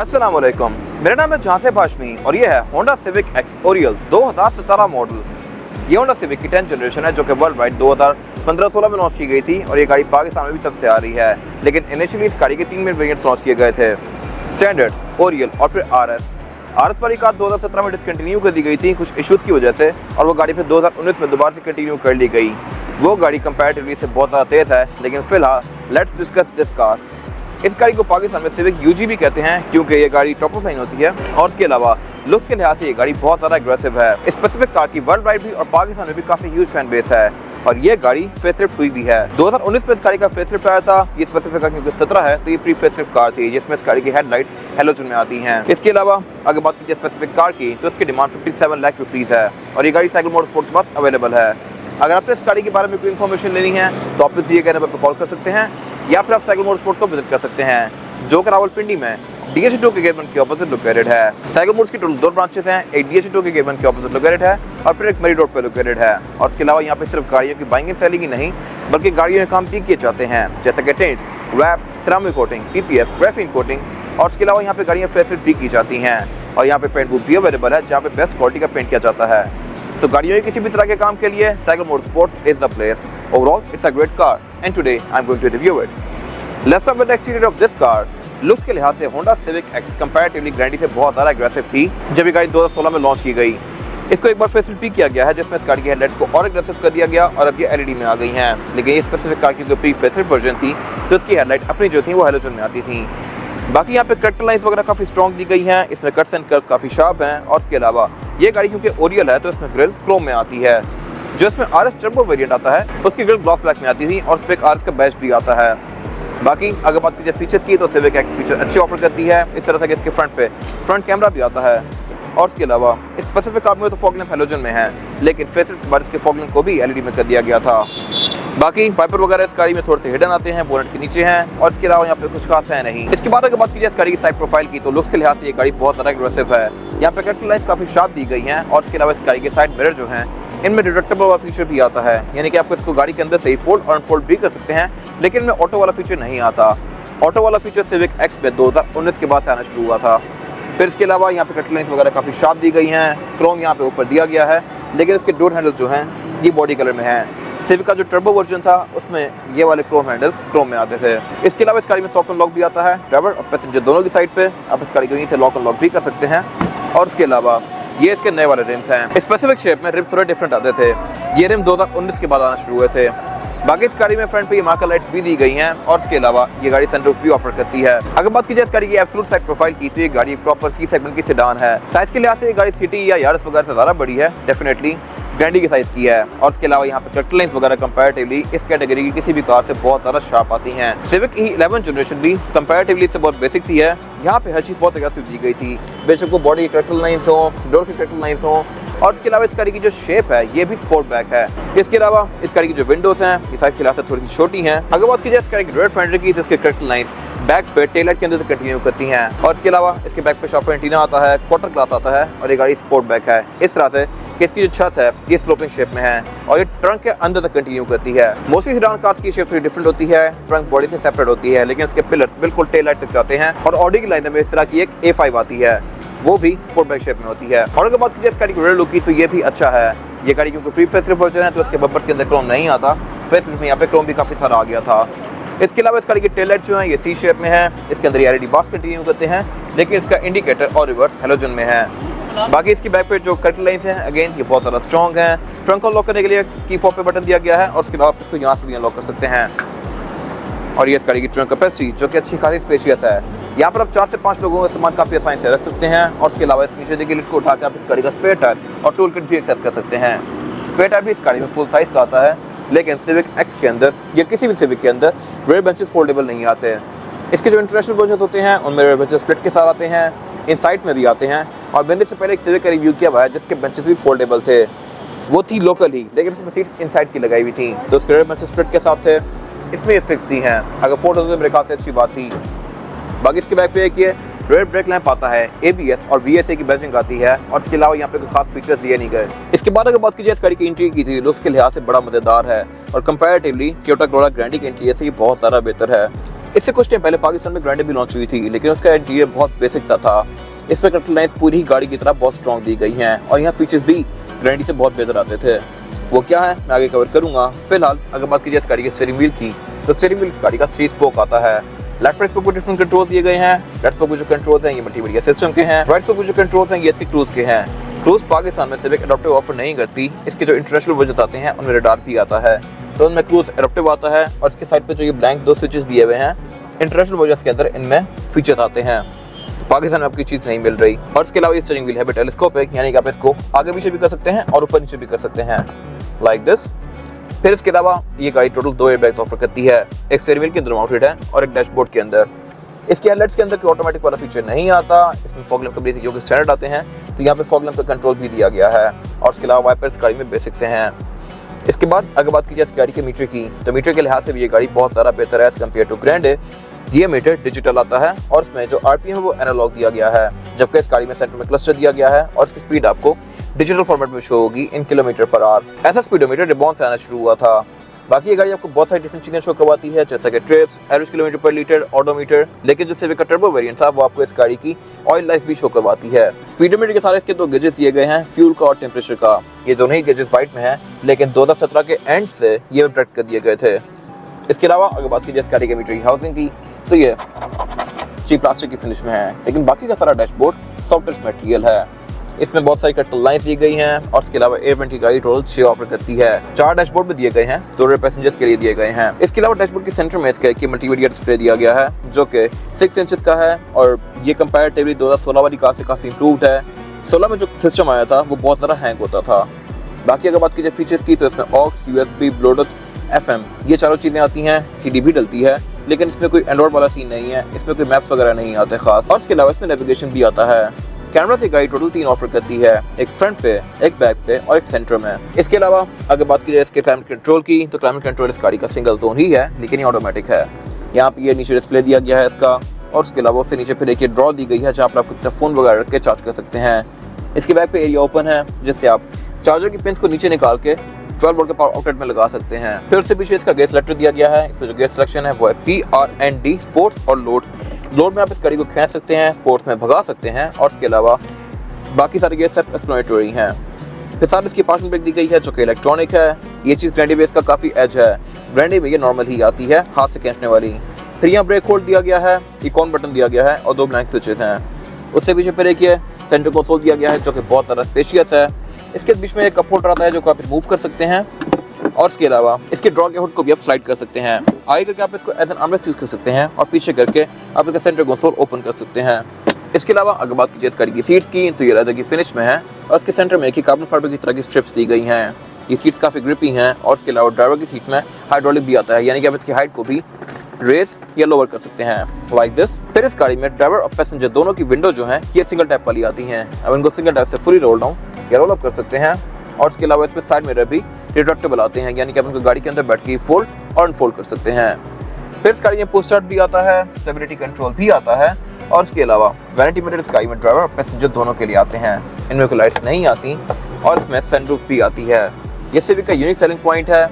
अस्सलाम वालेकुम, मेरा नाम है जहांसेब हाशमी और ये है Honda Civic x Oryol 2017 model. ये होंडा सिविक की 10th जनरेशन है जो कि वर्ल्ड वाइड 2015-16 में लॉन्च की गई थी और ये गाड़ी पाकिस्तान में भी तब से आ रही है। लेकिन इनिशियली इस गाड़ी के 3 मेन वेरिएंट्स लॉन्च किए गए थे, स्टैंडर्ड, ओरियल और फिर आरएस वाली कार 2017 में डिसकंटिन्यू कर दी गई थी कुछ इश्यूज़ की वजह से, और वो गाड़ी फिर 2019 में दोबारा से कंटिन्यू कर ली गई। वो गाड़ी कंपैरेटिवली से बहुत ज़्यादा तेज़ है, लेकिन फिलहाल लेट्स डिस्कस दिस कार। इस गाड़ी को पाकिस्तान में सिविक यूजी भी कहते हैं क्योंकि ये गाड़ी टॉप ऑफ लाइन होती है और उसके अलावा लुक्स के लिहाज से ये गाड़ी बहुत ज़्यादा एग्रेसिव है। इस स्पेसिफिक कार की वर्ल्ड वाइड भी और पाकिस्तान में भी काफ़ी ह्यूज फैन बेस है और ये गाड़ी फेसलिफ्ट हुई भी है। 2019 में इस गाड़ी का फेसलिफ्ट आया था। ये स्पेसिफिक कार क्योंकि 17 है तो ये प्री फेसलिफ्ट कार थी जिसमें इस गाड़ी की हेडलाइट हैलोजन में आती हैं। इसके अलावा अगर बात की जाए स्पेसिफिक कार की तो इसकी डिमांड 57 लाख रुपीज़ है और ये गाड़ी साइकिल मोटरस्पोर्ट के पास अवेलेबल है। अगर आपने इस गाड़ी के बारे में कोई इन्फॉर्मेशन लेनी है तो आप इस नंबर पर कॉल कर सकते हैं या फिर आप साइकिल मोटरस्पोर्ट को विजिट कर सकते हैं जो कि रावलपिंडी में DH2 के गेट 1 के ऑपोजिट लोकेटेड है। साइकिल मोटर्स की टोटल 2 ब्रांचेस हैं, एक DH2 के गेट 1 के ऑपोजिट लोकेटेड है और फिर एक मरी रोड पर लोकेटेड है। और इसके अलावा यहाँ पे सिर्फ गाड़ियों की बाइंग एंड सेलिंग ही नहीं बल्कि गाड़ियों में काम भी किए जाते हैं जैसे कि tints, wrap, ceramic coating, PPF, graphene coating और इसके अलावा यहाँ पे गाड़ियाँ फेसलिफ्ट भी की जाती हैं और यहाँ पे पेंट बूथ भी अवेलेबल है जहाँ पे बेस्ट क्वालिटी का पेंट किया जाता है। सो गाड़ियों के किसी भी तरह के काम के लिए cycle motorsports is the place. Overall it's a great car and today I am going to review it. Let's start with the exterior of this car. Looks के लिहाज से होंडा सिविक एक्स कंपैरेटिवली ग्रैंडी से बहुत ज़्यादा aggressive थी जब ये गाड़ी 2016 में लॉन्च की गई। इसको एक बार फेसलिफ्ट भी किया गया है जिसमें इस गाड़ी की हेडलाइट्स को और एग्रेसिव कर दिया गया और अब ये LED में आ गई हैं। लेकिन ये स्पेसिफिक कार की जो प्री फेसलिफ्ट वर्जन थी तो इसकी हेडलाइट अपनी जो थी वो हैलोजन में आती थी। बाकी यहाँ पे कट लाइन्स वगैरह काफ़ी स्ट्रॉन्ग दी गई हैं, इसमें कट्स एंड कर्व्स काफ़ी शार्प हैं और इसके अलावा ये गाड़ी क्योंकि ओरियल है तो इसमें ग्रिल क्रोम में आती है। जो इसमें RS टर्बो वेरिएंट आता है उसकी ग्रिल ग्लॉस ब्लैक में आती थी और उस पर एक RS का बैच भी आता है। बाकी अगर बात की जाए फीचर्स की तो सिविक एक्स फीचर अच्छे ऑफर करती है इस तरह से कि इसके फ्रंट कैमरा भी आता है और इसके अलावा इस स्पेसिफिक कार में तो फॉग लैंप हैलोजन में है लेकिन फेसलिफ्ट के बाद इसके फॉग लैंप को भी LED में कर दिया गया था। बाकी वाइपर वगैरह इस गाड़ी में थोड़े से हिडन आते हैं, बोनेट के नीचे हैं और इसके अलावा यहाँ पे कुछ खास है नहीं। इसके बाद अगर बात की जाए इस गाड़ी की साइड प्रोफाइल की तो लुक्स के लिहाज से ये गाड़ी बहुत ज़्यादा एग्रेसिव है। यहाँ पे कट लाइन्स काफ़ी शार्प दी गई हैं और इसके अलावा इस गाड़ी के साइड मिरर जो हैं इनमें डिडक्टेबल वाला फीचर भी आता है, यानी कि आपको इसको गाड़ी के अंदर से ही फोल्ड और अनफोल्ड भी कर सकते हैं लेकिन इनमें ऑटो वाला फीचर नहीं आता। ऑटो वाला फीचर सिविक एक्स में 2019 के बाद से आना शुरू हुआ था। फिर इसके अलावा यहाँ पे कट लाइन्स वगैरह काफ़ी शार्प दी गई हैं, क्रोम यहाँ पे ऊपर दिया गया है लेकिन इसके डोर हैंडल्स जो हैं ये बॉडी कलर में हैं। सिविक का जो टर्बो वर्जन था उसमें ये वाले क्रोम हैंडल्स क्रोम में आते थे। इसके अलावा इस गाड़ी में लॉक अनलॉक भी आता है, ड्राइवर और पैसेंजर दोनों की साइड पे आप इस गाड़ी को यहीं से लॉक अनलॉक भी कर सकते हैं। और इसके अलावा ये इसके नए वाले रिम्स हैं, स्पेसिफिक शेप में रिम्स थोड़े डिफरेंट आते थे। ये रिम 2019 के बाद आना शुरू हुए थे। बाकी इस गाड़ी में फ्रंट पे ये मार्कर लाइट्स भी दी गई हैं और इसके अलावा ये गाड़ी सनरूफ भी ऑफर करती है। अगर बात की जाए इस गाड़ी की एब्सोल्यूट साइड प्रोफाइल की तो ये गाड़ी प्रॉपर सी सेगमेंट की सेडान है। साइज के लिहाज से ये गाड़ी सिटी या यारिस वगैरह से ज़्यादा बड़ी है, डेफिनेटली ग्रैंडी के साइज की है। और इसके अलावा यहाँ पे कट लाइन्स वगैरह कंपैरेटिवली इस कैटेगरी की किसी भी कार से बहुत ज़्यादा शार्प आती हैं। सिविक की 11th जनरेशन भी कंपैरेटिवली से बहुत बेसिक सी है। यहाँ पे हर चीज़ बहुत एग्रेसिव दी गई थी, बेशक वो बॉडी के कट लाइन्स हो, डोर के कट लाइन्स हो और इसके अलावा इस गाड़ी की जो शेप है ये भी स्पोर्ट बैक है। इसके अलावा इस गाड़ी की जो विंडोज़ हैं ये साइज के लिहाज से थोड़ी सी छोटी हैं। अगर बात की जाए इस गाड़ी की रेयर फेंडर की तो इसके कट लाइन्स बैक पे टेल लाइट के अंदर से कंटिन्यू करती हैं और इसके अलावा इसके बैक पे शॉपर एंटीना आता है, क्वार्टर ग्लास आता है और ये गाड़ी स्पोर्ट बैक है इस तरह से कि इसकी जो छत है ये स्लोपिंग शेप में है और ये ट्रंक के अंदर तक कंटिन्यू करती है। मोस्टली सेडान कार्स की शेप थोड़ी डिफरेंट होती है, ट्रंक बॉडी से सेपरेट होती है लेकिन इसके पिलर्स बिल्कुल टेल लाइट तक जाते हैं और ऑडी की लाइन में इस तरह की एक A5 आती है वो भी स्पोर्ट बैक शेप में होती है। और अगर बात की जाए इस गाड़ी की रेयर लुक की तो ये भी अच्छा है। ये गाड़ी क्योंकि प्री फेसलिफ्ट वर्जन है तो इसके बम्पर्स के अंदर क्रोम नहीं आता, फेसलिफ्ट में यहाँ पे क्रोम भी काफ़ी सारा आ गया था। इसके अलावा इस गाड़ी की टेल लाइट जो है ये C शेप में है, इसके अंदर LED बार्स कंटिन्यू करते हैं लेकिन इसका इंडिकेटर और रिवर्स हैलोजन में है। बाकी इसकी बैक पे जो कट लाइन्स हैं अगेन ये बहुत ज़्यादा स्ट्रॉन्ग हैं। ट्रंक को लॉक करने के लिए की फॉब पे बटन दिया गया है और उसके अलावा इसको यहाँ से भी अनलॉक कर सकते हैं। और ये इस गाड़ी की ट्रंक कैपेसिटी जो कि अच्छी खासी स्पेशियस है, यहाँ पर आप 4 से 5 लोगों का सामान काफ़ी आसानी से रख सकते हैं। और उसके अलावा इस नीचे देखिए लिफ्ट को उठाकर आप इस गाड़ी का स्पेयर टायर और टूल किट भी एक्सेस कर सकते हैं। स्पेयर टायर भी इस गाड़ी में फुल साइज़ का आता है लेकिन सिविक एक्स के अंदर या किसी भी सिविक के अंदर रेयर बेंचेस फोल्डेबल नहीं आते हैं। इसके जो इंटरनेशनल वर्जन होते हैं उनमें रेयर बेंचेस स्प्लिट के साथ आते हैं, इनसाइड में भी आते हैं। और मैंने इससे पहले एक सिविक का रिव्यू किया हुआ है जिसके बेंचेस भी फोल्डेबल थे, वो थी लोकल ही लेकिन इसमें सीट्स इनसाइड की लगाई हुई थी तो उसके रेयर बेंचेस स्प्लिट के साथ थे। इसमें ये फिक्स ही हैं, अगर फोटो तो मेरे ख्याल से अच्छी बात थी। बाकी इसके बैक पे एक ये रेयर ब्रेक लैंप आता है, ABS और VSA की बैजिंग आती है और इसके अलावा यहाँ पे कोई खास फीचर्स दिए नहीं गए। इसके बाद अगर बात की जाए इस गाड़ी की इंटीरियर की थी लुक्स के लिहाज से बड़ा मजेदार है और कंपैरेटिवली टोयोटा कोरोला ग्रैंडी के इंटीरियर से ये बहुत ज़्यादा बेहतर है। इससे कुछ टाइम पहले पाकिस्तान में ग्रैंडे भी लॉन्च हुई थी, लेकिन उसका इंटीरियर बहुत बेसिक सा था। इसमें कटर लाइन्स पूरी ही गाड़ी की तरह बहुत स्ट्रॉन्ग दी गई हैं और यहाँ फीचर्स भी ग्रैंडी से बहुत बेहतर आते थे। वो क्या है मैं आगे कवर करूंगा। फिलहाल अगर बात कीजिए इस गाड़ी के स्टीयरिंग व्हील की, तो स्टीयरिंग व्हील इस गाड़ी का 3 स्पोक आता है। लेफ्ट साइड पर डिफरेंट कंट्रोल्स दिए गए हैं। लेफ्ट पर जो कंट्रोल्स हैं ये मल्टीमीडिया सिस्टम के हैं। राइट पर जो कंट्रोल्स हैं ये इसके क्रूज के हैं। क्रूज पाकिस्तान में सिर्फ एडाप्टिव ऑफर नहीं करती, इसके जो इंटरनेशनल वर्जन आते हैं उनमें रडार भी आता है, तो उनमें क्रूज एडाप्टिव आता है। और इसके साइड पे जो ये ब्लैंक 2 स्विचेस दिए हुए हैं इंटरनेशनल वर्जन के अंदर इनमें फीचर्स आते हैं। पाकिस्तान में आपकी चीज़ नहीं मिल रही। और इसके अलावा ये स्टीयरिंग व्हील है टेलीस्कोपिक, यानी कि आप इसको आगे पीछे भी कर सकते हैं और ऊपर नीचे भी कर सकते हैं लाइक दिस। फिर इसके अलावा ये गाड़ी टोटल 2 एयरबैग्स ऑफर करती है, एक स्टीयरिंग व्हील के अंदर माउंटेड है और एक डैशबोर्ड के अंदर। इसके हेडलाइट्स के अंदर कोई ऑटोमेटिक वाला फीचर नहीं आता। इसमें फॉग लैंप का जो कि स्टैंडर्ड आते हैं, तो यहाँ पे फॉग लैंप का कंट्रोल भी दिया गया है। और इसके अलावा वाइपर्स गाड़ी में बेसिक से हैं। इसके बाद अगर बात की जाए इस गाड़ी के मीटर की, तो मीटर के लिहाज से भी ये गाड़ी बहुत ज़्यादा बेहतर है एज कम्पेयर टू ग्रैंडे। ये मीटर डिजिटल आता है और इसमें जो आरपीएम है वो एनालॉग दिया गया है, जबकि इस गाड़ी में सेंटर में क्लस्टर दिया गया है और इसकी स्पीड आपको डिजिटल फॉर्मेट में शो होगी इन किलोमीटर पर आवर। ऐसा स्पीडोमीटर रिबॉन से आना शुरू हुआ था। बाकी ये गाड़ी आपको बहुत सारी डिफरेंट चीजें शो करवाती है, जैसे कि ट्रिप्स, एवरेज किलोमीटर पर लीटर, ऑडोमीटर। लेकिन जो सिविक का टर्बो वेरिएंट था वो आपको इस गाड़ी की ऑयल लाइफ भी शो करवाती है। स्पीडोमीटर के सारे इसके 2 गेजेस दिए गए हैं, फ्यूल का और टेम्परेचर का। ये दोनों ही गेजेस व्हाइट में है, लेकिन 2017 के एंड से ये अपडेट कर दिए गए थे। इसके अलावा अगर बात की जाए इस गाड़ी के मीटर की हाउसिंग की, तो ये चीप प्लास्टिक की फिनिश में है, लेकिन बाकी का सारा डैशबोर्ड सॉफ्ट टच मटेरियल है। इसमें बहुत सारी कट लाइन्स दी गई हैं और इसके अलावा एयर वेंट की गाड़ी टोटल 6 ऑफर करती है। 4 डैशबोर्ड में दिए गए हैं, 2 पैसेंजर्स के लिए दिए गए हैं। इसके अलावा डैशबोर्ड के सेंटर में इसका एक मल्टीमीडिया डिस्प्ले दिया गया है, जो कि 6 इंचेस का है और ये कंपैरेटिवली 2016 वाली कार से काफी इंप्रूव्ड है। 16 में जो सिस्टम आया था वो बहुत ज़्यादा हैंग होता था। बाकी अगर बात की जाए फीचर्स की, तो इसमें ऑक्स, यूएसबी, ब्लूटूथ, FM ये चारों चीज़ें आती हैं। CD भी डलती है, लेकिन इसमें कोई एंड्रॉइड वाला सीन नहीं है, इसमें कोई मैप्स वगैरह नहीं आते खास। और इसके अलावा इसमें नेविगेशन भी आता है। कैमरा से गाड़ी टोटल 3 ऑफर करती है, एक फ्रंट पे, एक बैक पे और एक सेंटर में। इसके अलावा अगर बात की जाए इसके क्लाइमेट कंट्रोल की, तो क्लाइमेट कंट्रोल इस गाड़ी का सिंगल जोन ही है, लेकिन ये ऑटोमेटिक है। यहाँ पे ये नीचे डिस्प्ले दिया गया है इसका, और उसके अलावा उससे नीचे फिर एक ड्रॉ दी गई है जहाँ पर आप अपना फोन वगैरह रख के चार्ज कर सकते हैं। इसके बैक पे एरिया ओपन है, जिससे आप चार्जर की पिन्स को नीचे निकाल के 12 वोल्ट के पावर आउटलेट में लगा सकते हैं। फिर उससे पीछे इसका गेयर सिलेक्टर दिया गया है। इसमें जो गेयर सिलेक्शन है वो है PRND, स्पोर्ट्स और लोड। लोड में आप इस गाड़ी को खींच सकते हैं, स्पोर्ट्स में भगा सकते हैं, और इसके अलावा बाकी सारे गेयर सेल्फ एक्सप्लोरेटरी हैं। फिर साथ इसकी पार्किंग ब्रेक दी गई है जो कि इलेक्ट्रॉनिक है। ये चीज़ ग्रैंडी बेस का काफ़ी एज है, ग्रैंडी में ये नॉर्मल ही आती है हाथ से खींचने वाली। फिर यहाँ ब्रेक होल्ड दिया गया है, एक ऑन बटन दिया गया है और 2 ब्लैंक स्विचेस हैं। उससे पीछे फिर एक ये सेंटर कंसोल दिया गया है जो कि बहुत ज़्यादा स्पेशियस है। इसके बीच में एक कप होल्डर आता है जो को आप रिमूव कर सकते हैं, और इसके अलावा इसके ड्रॉ के हुड को भी आप स्लाइड कर सकते हैं। आगे करके आप इसको एज एन आर्मरेस्ट यूज़ कर सकते हैं और पीछे करके आप इसका सेंटर कंसोल ओपन कर सकते हैं। इसके अलावा अगर बात कीजिए इस गाड़ी की सीट्स की, तो ये लेदर की फिनिश में है और इसके सेंटर में एक ही कार्बन फाइबर की तरह की स्ट्रिप्स दी गई हैं। ये सीट्स काफ़ी ग्रिपी हैं, और इसके अलावा ड्राइवर की सीट में हाइड्रोलिक भी आता है, यानी कि आप इसकी हाइट को भी रेस या लोअर कर सकते हैं लाइक दिस। फिर इस गाड़ी में ड्राइवर और पैसेंजर दोनों की विंडो जो है ये सिंगल टैप वाली आती हैं। अब इनको सिंगल टैप से फुली रोल डाउन या रोल अप कर सकते हैं, और इसके अलावा इसमें साइड मिरर भी रिट्रैक्टेबल आते हैं, यानी कि आप उनको गाड़ी के अंदर बैठ के फोल्ड और अनफोल्ड कर सकते हैं। फिर इस गाड़ी में पुश स्टार्ट भी आता है, स्टेबिलिटी कंट्रोल भी आता है, और इसके अलावा वैनिटी मिरर इस गाड़ी में ड्राइवर और पैसेंजर दोनों के लिए आते हैं। इनमें कोई लाइट्स नहीं आती, और इसमें सनरूफ भी आती है। ये सिविक का यूनिक सेलिंग पॉइंट है।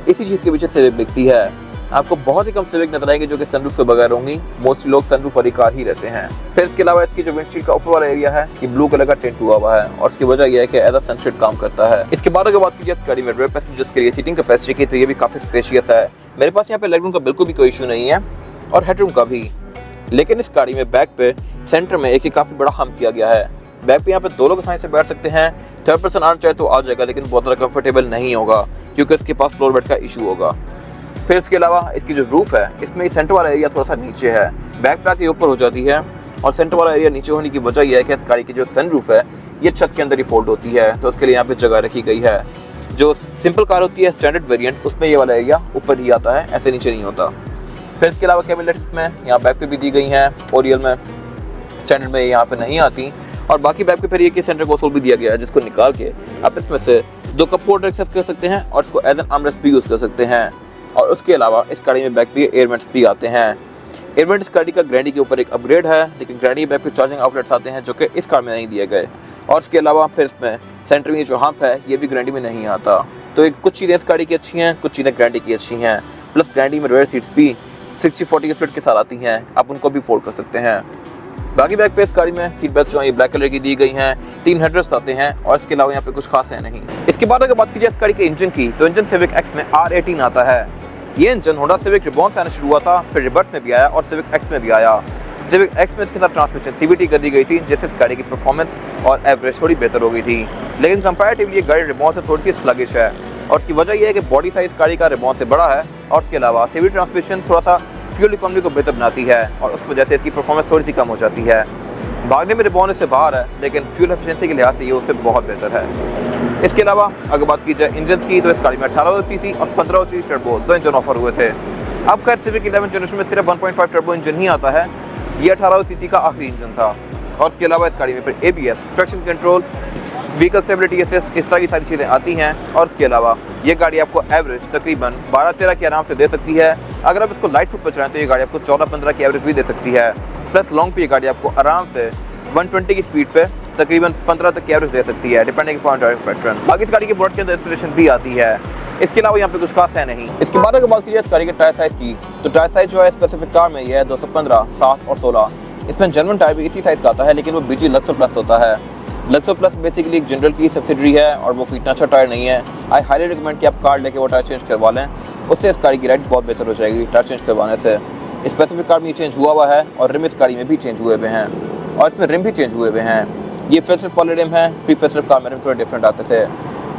इसी चीज़ के पीछे सिविक दिखती है। आपको बहुत ही कम सिविक नजर आएंगे जो कि सनरूफ के बगैर होंगी। मोस्टली लोग सनरूफ वाली कार ही रहते हैं। फिर इसके अलावा इसकी जो विंडशील्ड का ऊपर वाला एरिया है ये ब्लू कलर का टिंट हुआ हुआ है, और इसकी वजह यह है कि एज अ सनशेड काम करता है। इसके बाद अगर बात कीजिए इस गाड़ी में रेयर पैसेंजर्स के लिए सीटिंग कैपेसिटी की, तो ये भी काफ़ी स्पेशियस है। मेरे पास यहाँ पे लेग रूम का बिल्कुल भी कोई इशू नहीं है, और हेडरूम का भी। लेकिन इस गाड़ी में बैक पे सेंटर में एक ही काफ़ी बड़ा हम्प किया गया है। बैक पे यहाँ पे 2 लोग आसानी से बैठ सकते हैं। 3rd पर्सन आना चाहे तो आ जाएगा, लेकिन बहुत ज़्यादा कंफर्टेबल नहीं होगा क्योंकि इसके पास फ्लोर बेड का इशू होगा। फिर इसके अलावा इसकी जो रूफ है इसमें सेंटर वाला एरिया थोड़ा सा नीचे है, बैक पे आके ऊपर हो जाती है, और सेंटर वाला एरिया नीचे होने की वजह यह है कि इस गाड़ी की जो सन रूफ है ये छत के अंदर ही फोल्ड होती है, तो उसके लिए यहाँ पे जगह रखी गई है। जो सिंपल कार होती है स्टैंडर्ड वेरिएंट, उसमें ये वाला एरिया ऊपर ही आता है, ऐसे नीचे नहीं होता। फिर इसके अलावा कैबिनेट्स में यहाँ बैक पे भी दी गई हैं, ओरियल में, स्टैंडर्ड में यहाँ पे नहीं आती। और बाकी बैक पे फिर ये कि सेंटर कंसोल भी दिया गया है, जिसको निकाल के आप इसमें से 2 कप होल्डर एक्सेस कर सकते हैं और इसको एज एन आर्मरेस्ट भी यूज़ कर सकते हैं। और उसके अलावा इस गाड़ी में बैक पे एयर वेंट्स भी आते हैं। एयर वेंट इस गाड़ी का ग्रैंडी के ऊपर एक अपग्रेड है, लेकिन ग्रैंडी बैक पे चार्जिंग आउटलेट्स आते हैं जो कि इस कार में नहीं दिए गए। और इसके अलावा फिर इसमें सेंटर में जो हम्प है ये भी ग्रैंडी में नहीं आता। तो कुछ चीज़ें इस गाड़ी की अच्छी हैं, कुछ चीज़ें ग्रैंडी की अच्छी हैं। प्लस ग्रैंडी में रेयर सीट्स भी 60/40 के स्प्लिट के साथ आती हैं, आप उनको भी फोल्ड कर सकते हैं। बाकी बैक पे इस गाड़ी में सीट बेल्ट जो है ये ब्लैक कलर की दी गई हैं, 3 हेडरेस्ट आते हैं और इसके अलावा यहाँ पे कुछ खास है नहीं। इसके बाद अगर बात कीजिए इस गाड़ी के इंजन की, तो इंजन सिविक एक्स में R18 आता है। ये इंजन होंडा सिविक रिबॉन से आना शुरू हुआ था, फिर रिबर्ट में भी आया और सिविक एक्स में भी आया। सिविक एक्स में इसके साथ ट्रांसमिशन CVT कर दी गई थी, जिससे इस गाड़ी की परफॉर्मेंस और एवरेज थोड़ी बेहतर हो गई थी, लेकिन कंपैरेटिवली ये गाड़ी रिबॉन से थोड़ी सी स्लगिश है और उसकी वजह यह है कि बॉडी साइज गाड़ी का रिबॉन से बड़ा है और उसके अलावा CVT ट्रांसमिशन थोड़ा सा फ्यूल इकोनॉमी को बेहतर बनाती है और उस वजह से इसकी परफॉर्मेंस थोड़ी सी कम हो जाती है। भागने में रिबॉन इससे बाहर है, लेकिन फ्यूल एफिशिएंसी के लिहाज से ये उससे बहुत बेहतर है। इसके अलावा अगर बात की जाए इंजन की, तो इस गाड़ी में 18 सीसी और 15 सीसी टर्बो 2 इंजन ऑफर हुए थे। अब खैर सिविक 11 जनरेशन में सिर्फ 1.5 टर्बो इंजन ही आता है, ये 18 सीसी का आखिरी इंजन था। और उसके अलावा इस गाड़ी में फिर ABS, traction control, vehicle stability assist, इस तरह की सारी चीज़ें आती हैं। और उसके अलावा ये गाड़ी आपको एवरेज तकरीबन 12-13 की आराम से दे सकती है। अगर आप इसको लाइट फुट पर चलाएं तो ये गाड़ी आपको 14-15 की एवरेज भी दे सकती है। प्लस लॉन्ग पे ये गाड़ी आपको आराम से 120 की स्पीड पे तकरीबन 15 तक की एवरेज दे सकती है, डिपेंडिंग अपॉन ड्राइविंग पैटर्न। बाकी इस गाड़ी के बोर्ड के अंदर इंस्टॉलेशन भी आती है। इसके अलावा यहाँ पे कुछ खास है नहीं। इसके बाद अगर बात कीजिए इस गाड़ी के टायर साइज की, तो टायर साइज जो है स्पेसिफिक कार में ये है 215, 7 और 16। इसमें जर्मन टायर भी इसी साइज का आता है, लेकिन वो BG लक्सो प्लस होता है। लक्सो प्लस बेसिकली एक जनरल की सब्सिडरी है और वो कोई इतना अच्छा टायर नहीं है। आई हाईली रिकमेंड कि आप कार लेके वो टायर चेंज करवा लें, उससे इस गाड़ी की राइड बहुत बेहतर हो जाएगी टायर चेंज करवाने से। स्पेसिफिक कार में चेंज हुआ है और रिम इस गाड़ी में भी चेंज हुए हुए हैं और इसमें रिम भी चेंज हुए हुए हैं। ये फेसलिफ्ट वाले रिम हैं, प्री फेसलिफ्ट कार में रिम थोड़े डिफरेंट आते थे।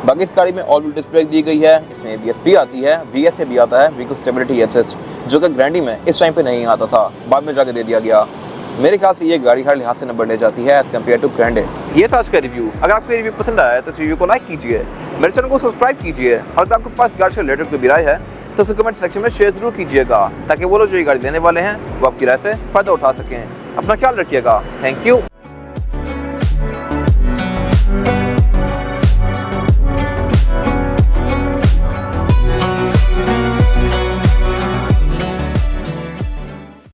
बाकी इस गाड़ी में ऑल व्हील डिस्क ब्रेक दी गई है, इसमें ABS भी आती है, VSA भी आता है, व्हीकल स्टेबिलिटी असिस्ट, जो कि ग्रैंडी में इस टाइम पे नहीं आता था, बाद में जाके दे दिया गया। मेरे ख्याल से ये गाड़ी हर लिहाज से नंबर ले जाती है एज कम्पेयर टू ग्रैंडे। ये था आज का रिव्यू। अगर आपको रिव्यू पसंद आया तो इस रिव्यू को लाइक कीजिए, मेरे चैनल को सब्सक्राइब कीजिए और अगर आपके पास गाड़ी से रिलेटेड कोई भी राय है तो उसको कमेंट सेक्शन में शेयर जरूर कीजिएगा, ताकि वो लोग जो ये गाड़ी लेने वाले हैं वो आपकी राय से फ़ायदा उठा सकें। अपना ख्याल रखिएगा। Thank you.